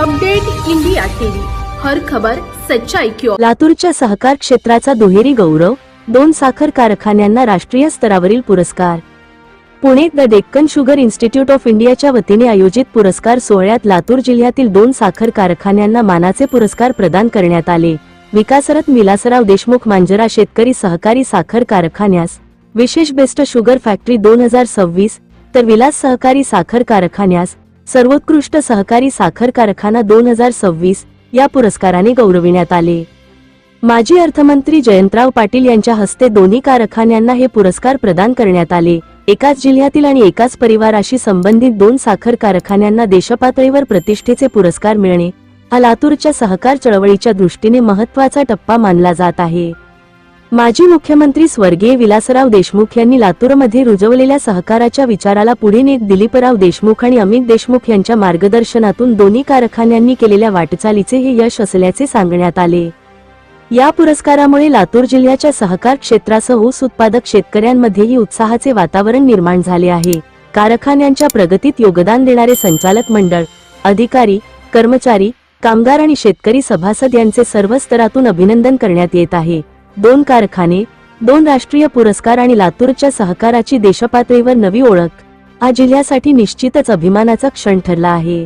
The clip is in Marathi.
अपडेट इंडिया टीव्ही, हर खबर सच्चाई की ओर। लातूरच्या सहकार क्षेत्राचा दुहेरी गौरव, 2 साखर कारखान्यांना राष्ट्रीय स्तरावरील पुरस्कार। Pune the Deccan sugar institute of इंडियाच्या वतीने आयोजित पुरस्कार सोहळ्यात लातूर जिल्ह्यातील 2 साखर कारखान्यांना मानाचे पुरस्कार प्रदान करण्यात आले। विकासरत्न विलासराव देशमुख मांजरा शेतकरी सहकारी साखर कारखान्यास विशेष बेस्ट शुगर फॅक्टरी 2026, तर विलास सहकारी साखर कारखान्यास सर्वोत्कृष्ट सहकारी साखर कारखाना 2026 या पुरस्काराने गौरविण्यात आले। माजी अर्थमंत्री जयंतराव पाटील यांच्या हस्ते दोन्ही कारखान्यांना हे पुरस्कार प्रदान करण्यात आले। एकाच जिल्ह्यातील आणि एकाच परिवाराशी संबंधित 2 साखर कारखान्यांना देशपातळीवर प्रतिष्ठेचे पुरस्कार मिळणे हा लातूरच्या सहकार चळवळीच्या दृष्टीने महत्त्वाचा टप्पा मानला जात आहे। माजी मुख्यमंत्री स्वर्गीय विलासराव देशमुख यांनी लातूरमध्ये रुजवलेल्या सहकाराच्या विचाराला पुढे नेत दिलीपराव देशमुख आणि अमित देशमुख यांच्या मार्गदर्शनातून दोन्ही कारखान्यांनी केलेल्या वाटचालीचे हे यश असल्याचे सांगण्यात आले। या पुरस्कारामुळे लातूर जिल्ह्याच्या सहकार क्षेत्रासह ऊस उत्पादक शेतकऱ्यांमध्येही उत्साहाचे वातावरण निर्माण झाले आहे। कारखान्यांच्या प्रगतीत योगदान देणारे संचालक मंडळ, अधिकारी, कर्मचारी, कामगार आणि शेतकरी सभासद यांचे सर्व स्तरातून अभिनंदन करण्यात येत आहे। 2 कारखाने, 2 राष्ट्रीय पुरस्कार आणि लातूरच्या सहकाराची देशपातळीवर नवी ओळख हा जिल्ह्यासाठी निश्चितच अभिमानाचा क्षण ठरला आहे।